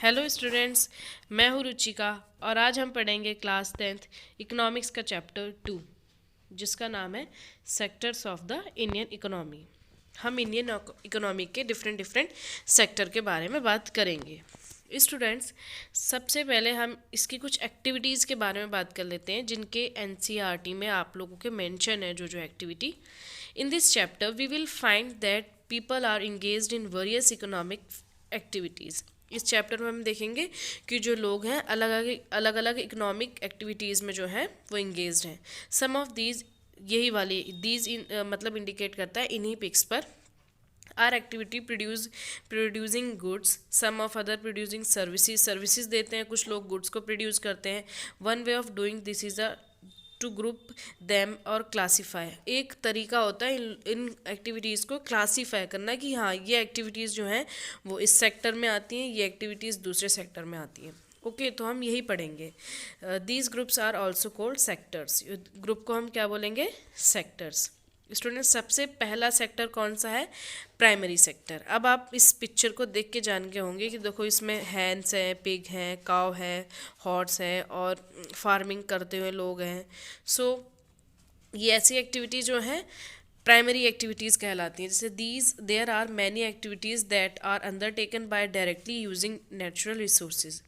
Hello students, मैं हूँ रुचिका और आज हम पढ़ेंगे क्लास 10th इकोनॉमिक्स का चैप्टर 2 जिसका नाम है sectors of the Indian economy. हम इंडियन इकोनॉमी के डिफरेंट डिफरेंट सेक्टर के बारे में बात करेंगे। स्टूडेंट्स, सबसे पहले हम इसकी कुछ एक्टिविटीज़ के बारे में बात कर लेते हैं जिनके एनसीईआरटी में आप लोगों के मेंशन है। जो activity in this chapter we will find that people are engaged in various economic activities. इस चैप्टर में हम देखेंगे कि जो लोग हैं अलग अलग इकोनॉमिक एक्टिविटीज़ में जो है वो इंगेज्ड हैं। सम ऑफ दीज, यही वाली दीज मतलब इंडिकेट करता है इन्हीं पिक्स पर। Are activity producing goods, some of other producing services देते हैं, कुछ लोग गुड्स को प्रोड्यूस करते हैं। One way of doing this is a to group them और क्लासीफाई। एक तरीका होता है इन एक्टिविटीज़ को क्लासीफाई करना कि हाँ, ये एक्टिविटीज़ जो हैं वो इस सेक्टर में आती हैं, ये एक्टिविटीज़ दूसरे सेक्टर में आती हैं। ओके, तो हम यही पढ़ेंगे। These groups are also called sectors. Group को हम क्या बोलेंगे? सेक्टर्स। स्टूडेंट, सबसे पहला सेक्टर कौन सा है? Primary sector. अब आप इस पिक्चर को देख के जान के होंगे कि देखो इसमें हैंस है, पिग है, काव है, हॉर्स है और फार्मिंग करते हुए लोग हैं। सो ये ऐसी एक्टिविटी जो हैं प्राइमरी एक्टिविटीज़ कहलाती हैं। जैसे these there are many activities that are undertaken by directly using natural resources.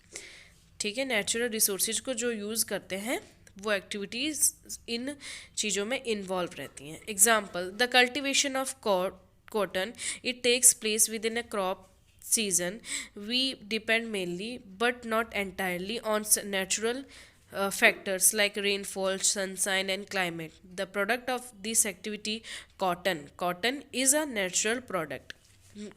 ठीक है, नेचुरल रिसोर्सेज को जो यूज़ करते हैं वो एक्टिविटीज़ इन चीज़ों में इन्वॉल्व रहती हैं। Example, the cultivation of cotton, it takes place within a crop season. We depend mainly but not entirely on natural factors like rainfall, sunshine and climate. The product of this activity, cotton is a natural product.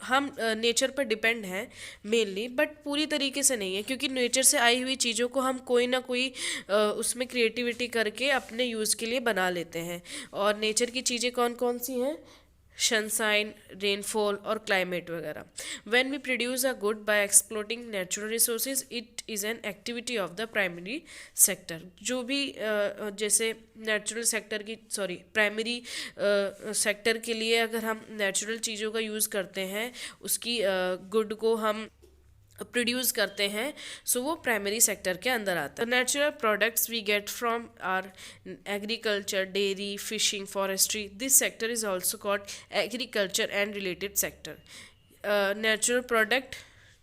हम nature पर depend हैं mainly, but पूरी तरीके से नहीं है, क्योंकि nature से आई हुई चीज़ों को हम कोई ना कोई उसमें क्रिएटिविटी करके अपने यूज़ के लिए बना लेते हैं। और नेचर की चीज़ें कौन कौन सी हैं? सनसाइन, रेनफॉल और क्लाइमेट वगैरह। When we produce a good by exploiting natural resources, it is an activity of the primary sector. जो भी जैसे नेचुरल सेक्टर की प्राइमरी सेक्टर के लिए अगर हम नेचुरल चीज़ों का यूज़ करते हैं, उसकी गुड को हम प्रोड्यूस करते हैं, सो वो प्राइमरी सेक्टर के अंदर आता है। Natural products we get from are agriculture, dairy, fishing, forestry. This sector is also called agriculture and related sector. Natural product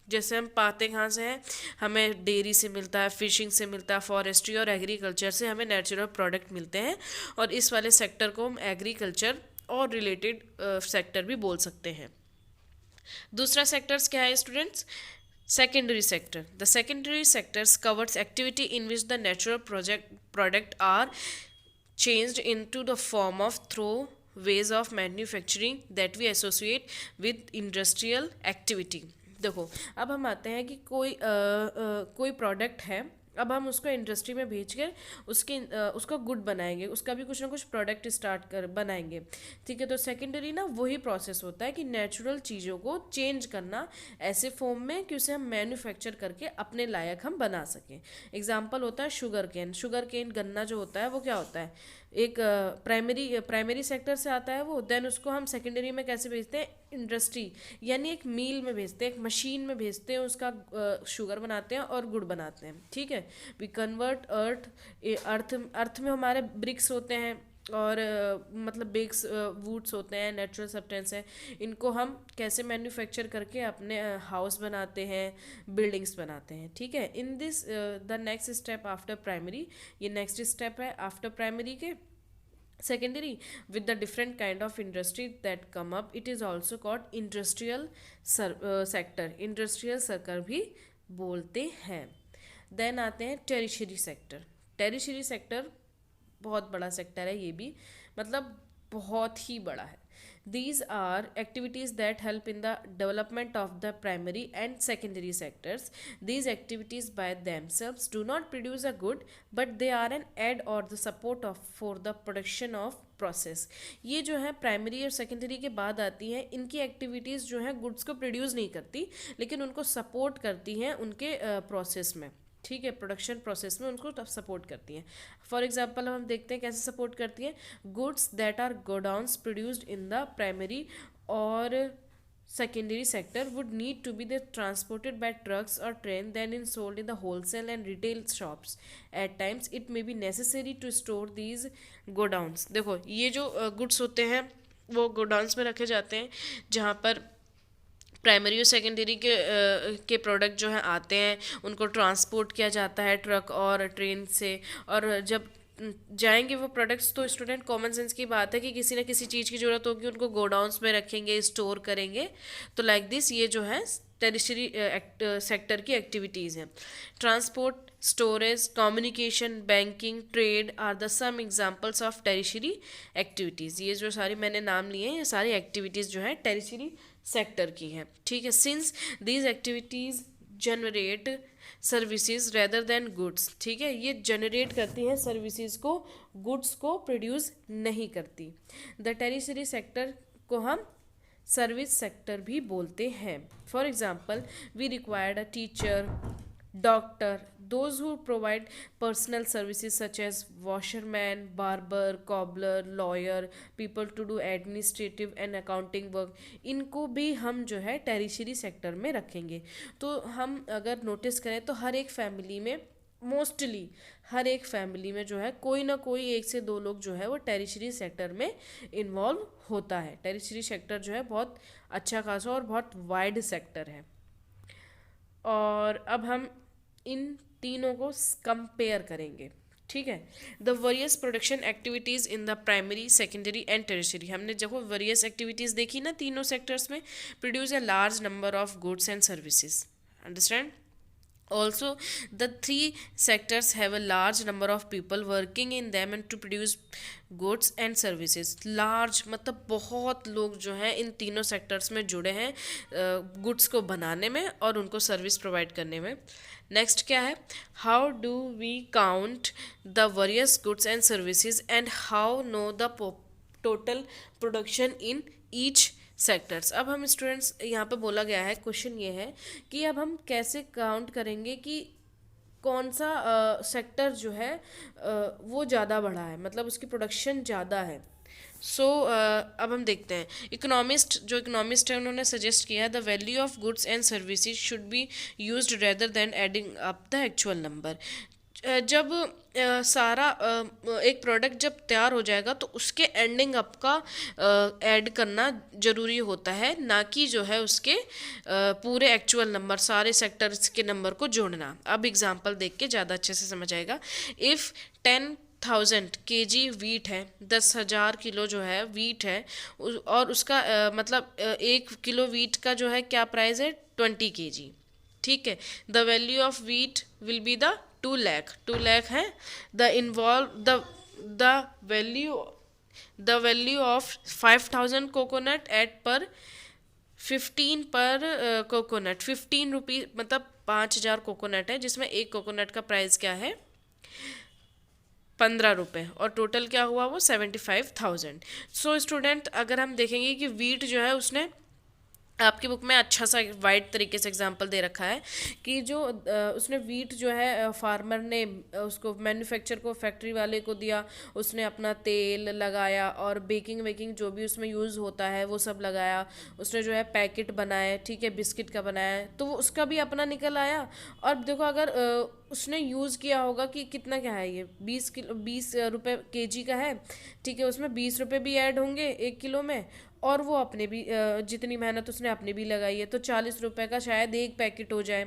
जैसे हम पाते कहाँ से हैं? हमें डेयरी से मिलता है, फिशिंग से मिलता है, फॉरेस्ट्री और एग्रीकल्चर से हमें नेचुरल प्रोडक्ट मिलते हैं। और इस वाले सेक्टर को हम एग्रीकल्चर और रिलेटेड सेक्टर भी बोल सकते हैं। दूसरा सेक्टर्स क्या है students? Secondary sector. The secondary sectors covers activity in which the natural product are changed into the form of through ways of manufacturing that we associate with industrial activity. देखो, अब हम आते हैं कि कोई प्रोडक्ट है, अब हम उसको इंडस्ट्री में भेज कर उसका गुड बनाएंगे, उसका भी कुछ ना कुछ प्रोडक्ट स्टार्ट कर बनाएंगे। ठीक है, तो सेकेंडरी ना वही प्रोसेस होता है कि नेचुरल चीज़ों को चेंज करना ऐसे फॉर्म में कि उसे हम मैन्युफैक्चर करके अपने लायक हम बना सकें। एग्जाम्पल होता है शुगर केन गन्ना जो होता है वो क्या होता है? एक प्राइमरी सेक्टर से आता है वो, देन उसको हम सेकेंडरी में कैसे भेजते हैं? इंडस्ट्री यानी एक मील में भेजते हैं, एक मशीन में भेजते हैं, उसका शुगर बनाते हैं और गुड़ बनाते हैं। ठीक है, वी कन्वर्ट अर्थ में हमारे ब्रिक्स होते हैं और मतलब बेक्स वुड्स होते हैं, नेचुरल सब्सटेंस है। इनको हम कैसे मैन्युफैक्चर करके अपने हाउस बनाते हैं, बिल्डिंग्स बनाते हैं। ठीक है, in this the next step after primary, ये नेक्स्ट स्टेप है आफ्टर प्राइमरी के। secondary, with the different kind of industry that come up, it is also called industrial sector. industrial sector भी बोलते हैं। देन आते हैं टेरिशरी सेक्टर। टेरिशरी सेक्टर बहुत बड़ा सेक्टर है, ये भी मतलब बहुत ही बड़ा है। These are activities that help in the development of the primary and secondary sectors. These activities by themselves do not produce a good, but they are an aid or the support of for the production of process. ये जो है primary और secondary के बाद आती हैं, इनकी activities जो है गुड्स को प्रोड्यूस नहीं करती, लेकिन उनको सपोर्ट करती हैं उनके प्रोसेस में। ठीक है, प्रोडक्शन प्रोसेस में उनको सपोर्ट करती हैं। फॉर एग्जांपल हम देखते हैं कैसे सपोर्ट करती हैं। Goods that are godowns produced in the primary और secondary sector would need to be transported by trucks or train, then in sold in the wholesale and retail shops. At times it may be necessary to store these godowns. देखो ये जो goods होते हैं वो godowns में रखे जाते हैं जहाँ पर प्राइमरी और सेकेंडरी के प्रोडक्ट जो है आते हैं, उनको ट्रांसपोर्ट किया जाता है ट्रक और ट्रेन से। और जब जाएंगे वो प्रोडक्ट्स तो स्टूडेंट कॉमन सेंस की बात है कि किसी ना किसी चीज़ की ज़रूरत होगी, उनको गोडाउंस में रखेंगे, स्टोर करेंगे। तो लाइक दिस ये जो है टेरिशरी सेक्टर की एक्टिविटीज़ हैं। Transport, storage, communication, banking, trade are the some examples of tertiary activities. ये जो सारी मैंने नाम लिए हैं ये सारी एक्टिविटीज़ जो है टेरिशरी सेक्टर की हैं, ठीक है। Since these activities generate services rather than goods, ठीक है, ये जनरेट करती हैं सर्विसेज को, गुड्स को प्रोड्यूस नहीं करती। द टेरिशरी सेक्टर को हम सर्विस सेक्टर भी बोलते हैं। For example we required a teacher, doctor, those who provide personal services such as washerman, barber, cobbler, lawyer, people to do administrative and accounting work, इनको भी हम जो है टेरिशरी सेक्टर में रखेंगे। तो हम अगर नोटिस करें तो हर एक फैमिली में, मोस्टली हर एक फैमिली में जो है कोई ना कोई एक से दो लोग जो है वो टेरिशरी सेक्टर में इन्वॉल्व होता है। टेरिशरी सेक्टर जो है बहुत अच्छा खासा और बहुत वाइड सेक्टर है। और अब हम इन तीनों को कंपेयर करेंगे, ठीक है। The various production activities in the primary, secondary and tertiary, हमने देखो वेरियस एक्टिविटीज़ देखी ना तीनों सेक्टर्स में, produce a large number of goods and services, understand. Also, the three sectors have a large number of people working in them and to produce goods and services. Large मतलब बहुत लोग जो हैं इन तीनों सेक्टर्स में जुड़े हैं गुड्स को बनाने में और उनको सर्विस प्रोवाइड करने में। नेक्स्ट क्या है, how do we count the various goods and services and how know the total production in each sectors. अब हम स्टूडेंट्स यहाँ पे बोला गया है, क्वेश्चन ये है कि अब हम कैसे काउंट करेंगे कि कौन सा सेक्टर जो है वो ज़्यादा बढ़ा है, मतलब उसकी प्रोडक्शन ज़्यादा है। अब हम देखते हैं, इकोनॉमिस्ट है उन्होंने सजेस्ट किया है the value of goods and services should be used rather than adding up the actual number. जब सारा एक प्रोडक्ट जब तैयार हो जाएगा तो उसके एंडिंग अप का ऐड करना ज़रूरी होता है, ना कि जो है उसके पूरे एक्चुअल नंबर सारे सेक्टर्स के नंबर को जोड़ना। अब एग्जांपल देख के ज़्यादा अच्छे से समझ आएगा। इफ़ 10,000 kg वीट है, 10,000 किलो जो है वीट है, और उसका मतलब 1 किलो वीट का जो है क्या प्राइस है 20 kg, ठीक है। The value of wheat will be the 2 lakh है। The value of 5,000 coconut at per 15 पर कोकोनट 15 रुपीज़, मतलब 5,000 कोकोनट है जिसमें एक कोकोनट का प्राइस क्या है 15 रुपये, और टोटल क्या हुआ वो 75,000। सो स्टूडेंट अगर हम देखेंगे कि वीट जो है उसने आपकी बुक में अच्छा सा वाइड तरीके से एग्जांपल दे रखा है कि जो उसने वीट जो है फार्मर ने उसको मैन्युफैक्चर को फैक्ट्री वाले को दिया, उसने अपना तेल लगाया और बेकिंग वेकिंग जो भी उसमें यूज़ होता है वो सब लगाया, उसने जो है पैकेट बनाए, ठीक है, बिस्किट का बनाया, तो वो उसका भी अपना निकल आया। और देखो अगर उसने यूज़ किया होगा कि कितना क्या है ये 20 रुपये केजी का है, ठीक है, उसमें 20 रुपये भी ऐड होंगे 1 किलो में, और वो अपने भी जितनी मेहनत उसने अपनी भी लगाई है तो 40 रुपये का शायद एक पैकेट हो जाए,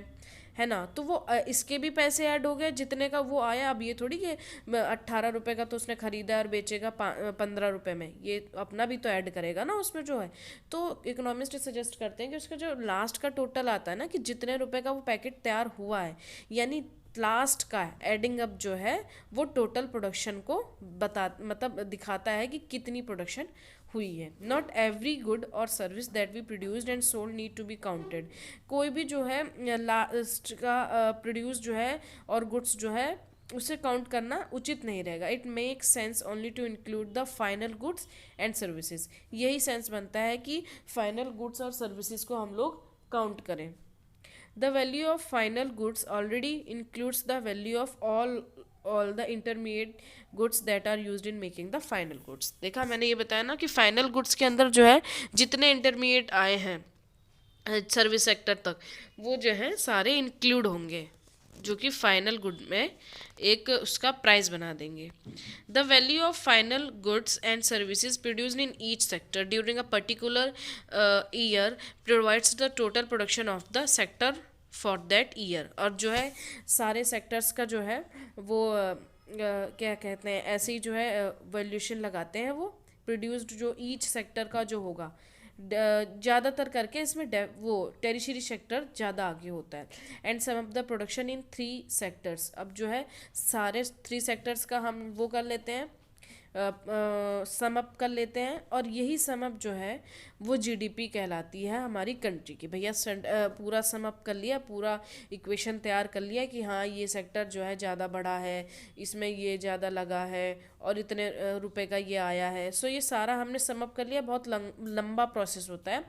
है ना। तो वो इसके भी पैसे ऐड हो गए जितने का वो आया। अब ये थोड़ी कि 18 रुपये का तो उसने ख़रीदा और बेचेगा 15 रुपये में, ये अपना भी तो ऐड करेगा ना उसमें जो है। तो इकोनॉमिस्ट सजेस्ट करते हैं कि उसका जो लास्ट का टोटल आता है ना कि जितने रुपए का वो पैकेट तैयार हुआ है, यानी लास्ट का एडिंग अप जो है वो टोटल प्रोडक्शन को मतलब दिखाता है कि कितनी प्रोडक्शन हुई है। नॉट एवरी गुड और service that we produced and sold need to be counted. कोई भी जो है लास्ट का प्रोड्यूस जो है और गुड्स जो है उसे काउंट करना उचित नहीं रहेगा। It make sense only to include the final goods and services. यही सेंस बनता है कि फाइनल गुड्स और सर्विसेज को हम लोग काउंट करें। The value of final goods already includes the value of all the intermediate goods that are used in making the final goods। देखा मैंने ये बताया ना कि फाइनल गुड्स के अंदर जो है जितने इंटरमीडिएट आए हैं सर्विस सेक्टर तक, वो जो है सारे इंक्लूड होंगे, जो कि फाइनल गुड में एक उसका प्राइस बना देंगे। The value of final goods and services produced in each sector during a particular year provides the total production of the sector for that year. और जो है सारे सेक्टर्स का जो है वो क्या कहते हैं, ऐसे ही जो है वैल्यूशन लगाते हैं, वो प्रोड्यूस्ड जो ईच सेक्टर का जो होगा, ज़्यादातर करके इसमें वो टेरिशरी सेक्टर ज़्यादा आगे होता है। And some of the production in 3 sectors, अब जो है सारे 3 सेक्टर्स का हम वो कर लेते हैं, सम अप कर लेते हैं, और यही सम अप जो है वो जीडीपी कहलाती है हमारी कंट्री की। भैया पूरा सम अप कर लिया, पूरा इक्वेशन तैयार कर लिया कि हाँ ये सेक्टर जो है ज़्यादा बड़ा है, इसमें ये ज़्यादा लगा है और इतने रुपए का ये आया है। सो ये सारा हमने सम अप कर लिया। बहुत लंबा प्रोसेस होता है,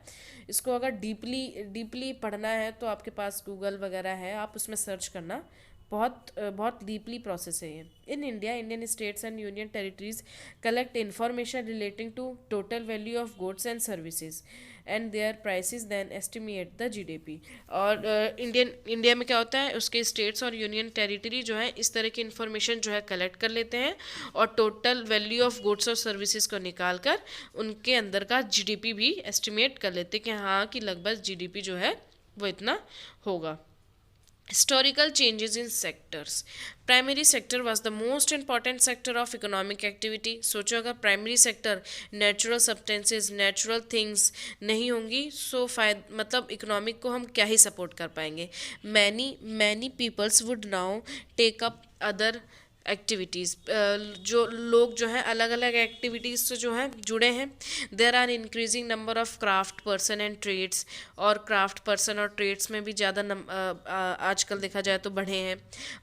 इसको अगर डीपली पढ़ना है तो आपके पास गूगल वगैरह है, आप उसमें सर्च करना, बहुत डीपली प्रोसेस है ये। In India, Indian states and union territories collect information relating to total value of goods and services and their prices then estimate the GDP. और इंडिया में क्या होता है, उसके स्टेट्स और यूनियन टेरिटरी जो है इस तरह की इंफॉर्मेशन जो है कलेक्ट कर लेते हैं और टोटल वैल्यू ऑफ गुड्स और सर्विसेज को निकाल कर उनके अंदर का जीडीपी भी एस्टिमेट कर लेते हैं कि हाँ कि लगभग जीडीपी जो है वो इतना होगा। Historical changes in sectors. Primary sector was the most important sector of economic activity. सोचो अगर primary sector natural substances, natural things नहीं होंगी, सो मतलब इकोनॉमिक को हम क्या ही सपोर्ट कर पाएंगे। Many peoples would now take up other activities, जो लोग जो है अलग अलग एक्टिविटीज़ से जो है जुड़े हैं। There are increasing number of craft person and trades, और क्राफ्ट पर्सन और ट्रेड्स में भी ज़्यादा आजकल देखा जाए तो बढ़े हैं।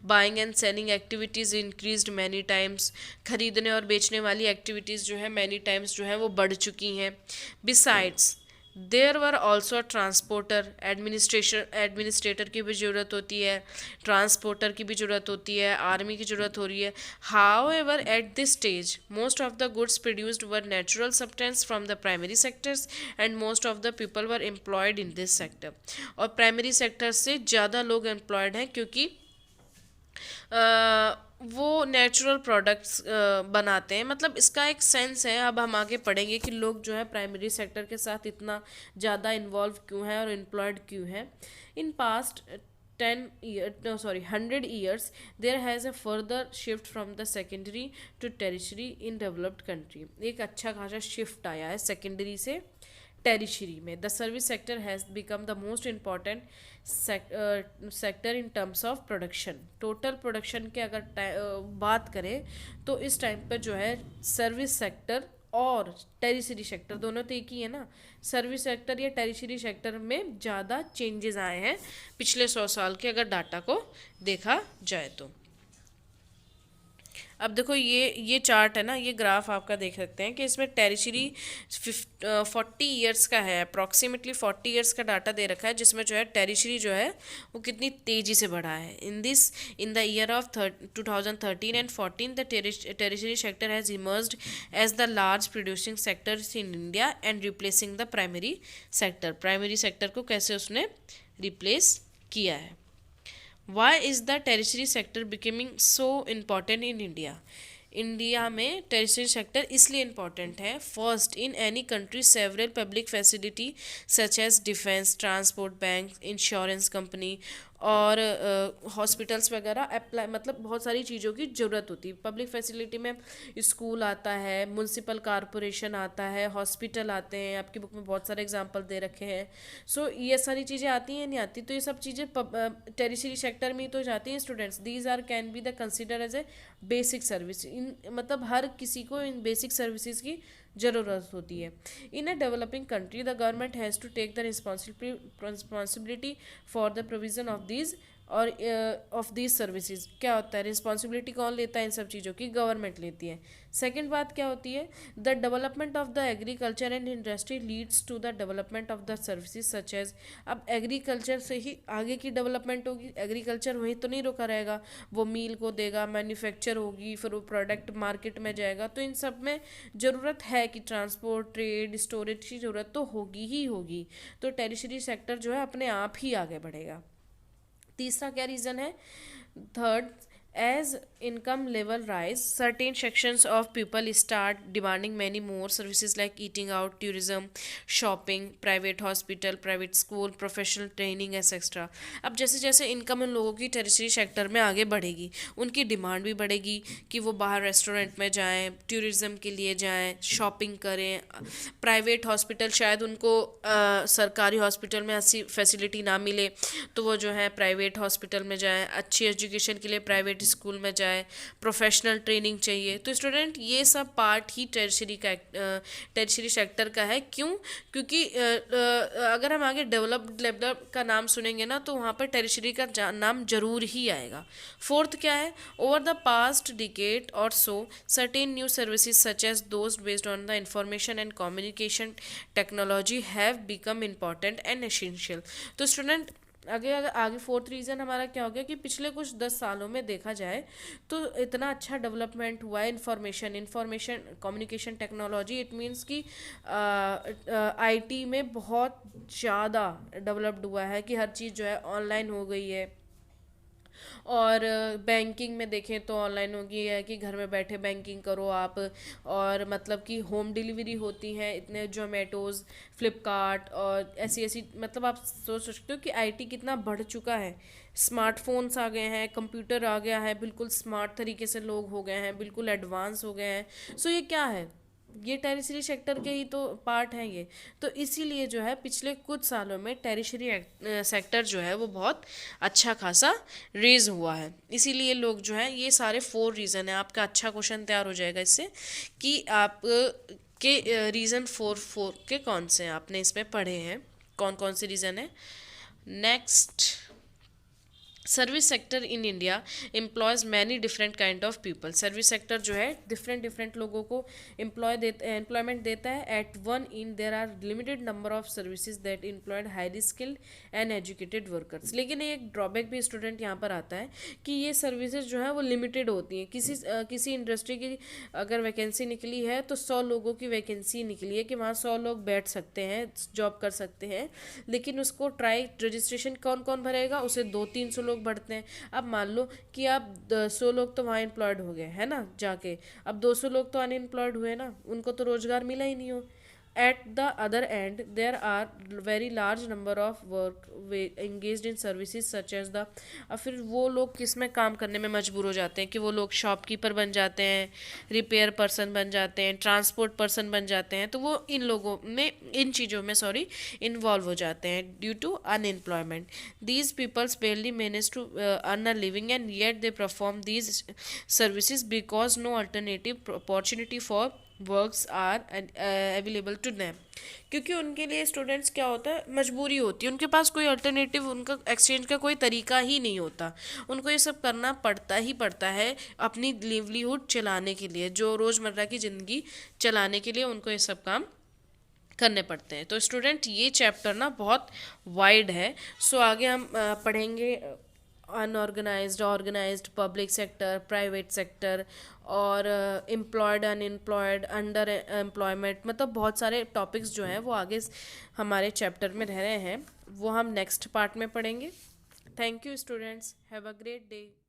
Buying and selling activities increased many times, खरीदने और बेचने वाली एक्टिविटीज़ जो है मैनी टाइम्स जो है वो बढ़ चुकी हैं। Besides there were also transporter, administrator की भी ज़रूरत होती है, ट्रांसपोर्टर की भी ज़रूरत होती है, आर्मी की ज़रूरत हो रही है। How ever at this stage most of the goods produced were natural substance from the primary sectors and most of the people were employed in this sector. और प्राइमरी सेक्टर से ज़्यादा लोग एम्प्लॉयड हैं, क्योंकि वो नेचुरल प्रोडक्ट्स बनाते हैं। मतलब इसका एक सेंस है, अब हम आगे पढ़ेंगे कि लोग जो है प्राइमरी सेक्टर के साथ इतना ज़्यादा इन्वॉल्व क्यों है और एम्प्लॉयड क्यों है। In past 100 years there has a further shift from the secondary to tertiary in developed country। एक अच्छा खासा शिफ्ट आया है सेकेंडरी से टेरिशरी में। The service sector has become the most important sector in terms of production. Total production के अगर बात करें तो इस टाइम पर जो है सर्विस सेक्टर और टेरिशरी सेक्टर दोनों तो एक ही है ना। सर्विस सेक्टर या टेरिशरी सेक्टर में ज़्यादा चेंजेस आए हैं पिछले 100 साल के अगर डाटा को देखा जाए तो। अब देखो ये चार्ट है ना, ये ग्राफ आपका देख सकते हैं कि इसमें टेरिशरी 40 ईयर्स का है, अप्रॉक्सीमेटली 40 ईयर्स का डाटा दे रखा है, जिसमें जो है टेरिशरी जो है वो कितनी तेज़ी से बढ़ा है। In the year of 2013 and 14 the tertiary sector has emerged as the large producing sector in India and replacing the primary sector. Primary sector को कैसे उसने रिप्लेस किया है। Why is the tertiary sector becoming so important in India? India में tertiary sector इसलिए important है। First, in any country several public facility such as defence, transport, bank, insurance company और hospitals वगैरह अप्लाई, मतलब बहुत सारी चीज़ों की ज़रूरत होती है। पब्लिक फैसिलिटी में स्कूल आता है, म्यूनसिपल कॉरपोरेशन आता है, हॉस्पिटल आते हैं, आपकी बुक में बहुत सारे एग्जांपल दे रखे हैं। सो ये सारी चीज़ें आती हैं नहीं आती, तो ये सब चीज़ें टेरिशरी सेक्टर में ही तो जाती हैं students. These are can be the consider as a basic service. इन मतलब हर किसी को इन बेसिक सर्विसेज की ज़रूरत होती है। In a developing country the government has to take the responsibility for the provision of these और ऑफ दीज सर्विसेज क्या होता है, रिस्पॉन्सिबिलिटी कौन लेता है इन सब चीज़ों की, गवर्नमेंट लेती है। सेकेंड बात क्या होती है, the development of the agriculture and industry leads to the development of the services such as. अब एग्रीकल्चर से ही आगे की डेवलपमेंट होगी, एग्रीकल्चर वहीं तो नहीं रुका रहेगा, वो मील को देगा, मैन्युफैक्चर होगी, फिर वो प्रोडक्ट मार्केट में जाएगा, तो इन सब में ज़रूरत है कि ट्रांसपोर्ट, ट्रेड, स्टोरेज की ज़रूरत तो होगी ही होगी। तो टेरिशरी सेक्टर जो है अपने आप ही आगे बढ़ेगा। तीसरा क्या रीज़न है, third, as income level rise certain sections of people start demanding many more services like eating out, tourism, shopping, private hospital, private school, professional training etc. अब जैसे जैसे इनकम उन लोगों की टेरिशरी सेक्टर में आगे बढ़ेगी, उनकी डिमांड भी बढ़ेगी कि वो बाहर रेस्टोरेंट में जाएं, टूरिज्म के लिए जाएं, शॉपिंग करें, प्राइवेट हॉस्पिटल शायद उनको सरकारी हॉस्पिटल में ऐसी फैसिलिटी ना मिले तो वो जो है प्राइवेट हॉस्पिटल में जाएं, अच्छी एजुकेशन के लिए प्राइवेट स्कूल में जाए, प्रोफेशनल ट्रेनिंग चाहिए। तो स्टूडेंट ये सब पार्ट ही टेरिशरी सेक्टर का है। क्यों? क्योंकि अगर हम आगे डेवलप्ड लेवल का नाम सुनेंगे ना तो वहाँ पर टेरिशरी का नाम जरूर ही आएगा। फोर्थ क्या है, ओवर द पास्ट डिकेड और so certain new services such as those based on the information and communication technology have become important and essential. तो स्टूडेंट आगे आगे फोर्थ रीज़न हमारा क्या हो गया कि पिछले कुछ 10 सालों में देखा जाए तो इतना अच्छा डेवलपमेंट हुआ है information communication technology, it means कि आईटी में बहुत ज़्यादा डेवलप्ड हुआ है कि हर चीज़ जो है ऑनलाइन हो गई है। और बैंकिंग में देखें तो ऑनलाइन हो गई है कि घर में बैठे बैंकिंग करो आप, और मतलब कि होम डिलीवरी होती है, इतने जोमेटोज़, फ्लिपकार्ट और ऐसी ऐसी, मतलब आप सोच सकते हो कि आईटी कितना बढ़ चुका है। स्मार्टफोन्स आ गए हैं, कंप्यूटर आ गया है, बिल्कुल स्मार्ट तरीके से लोग हो गए हैं, बिल्कुल एडवांस हो गए हैं। सो ये क्या है, ये टेरिशरी सेक्टर के ही तो पार्ट हैं ये। तो इसीलिए जो है पिछले कुछ सालों में टेरिशरी सेक्टर जो है वो बहुत अच्छा खासा रेज हुआ है। इसीलिए लोग जो है, ये सारे 4 रीज़न है। आपका अच्छा क्वेश्चन तैयार हो जाएगा इससे कि आप के रीज़न 4 के कौन से हैं, आपने इसमें पढ़े हैं, कौन कौन से रीज़न है। Next, service sector in India employs many different kind of people. Service sector जो है डिफरेंट लोगों को एम्प्लॉयमेंट देता है। At one in there are limited number of services that employed highly skilled and educated workers. लेकिन एक drawback भी student यहाँ पर आता है कि ये सर्विसेज जो है वो लिमिटेड होती हैं। किसी इंडस्ट्री की अगर वैकेंसी निकली है तो 100 लोगों की वैकेंसी निकली है कि वहाँ 100 लोग बैठ सकते हैं, जॉब कर सकते हैं, लेकिन उसको रजिस्ट्रेशन कौन कौन भरेगा, उसे 200-300 लोग बढ़ते हैं। अब मान लो कि आप 100 लोग तो वहाँ एम्प्लॉयड हो गए है ना जाके, अब 200 लोग तो अनएम्प्लॉयड हुए ना, उनको तो रोजगार मिला ही नहीं हो। At the other end there are very large number of work engaged in services such as the. अब फिर वो लोग किस में काम करने में मजबूर हो जाते हैं कि वो लोग शॉपकीपर बन जाते हैं, रिपेयर पर्सन बन जाते हैं, ट्रांसपोर्ट पर्सन बन जाते हैं। तो वो इन लोगों में, इन चीज़ों में इन्वॉल्व हो जाते हैं due to unemployment. These peoples barely manage to earn a living and yet they perform these services because no alternative opportunity for works are available to them. क्योंकि उनके लिए स्टूडेंट्स क्या होता है, मजबूरी होती है, उनके पास कोई अल्टरनेटिव, उनका एक्सचेंज का कोई तरीका ही नहीं होता, उनको ये सब करना पड़ता है अपनी लिवलीहुड चलाने के लिए, जो रोज़मर्रा की ज़िंदगी चलाने के लिए उनको ये सब काम करने पड़ते हैं। तो स्टूडेंट ये चैप्टर ना बहुत वाइड है। सो आगे हम पढ़ेंगे unorganised, organised, public sector, private sector और एम्प्लॉयड, अनएम्प्लॉयड, अंडर एम्प्लॉयमेंट, मतलब बहुत सारे टॉपिक्स जो हैं वो आगे हमारे चैप्टर में रह रहे हैं, वो हम नेक्स्ट पार्ट में पढ़ेंगे। Thank you students, have a great day.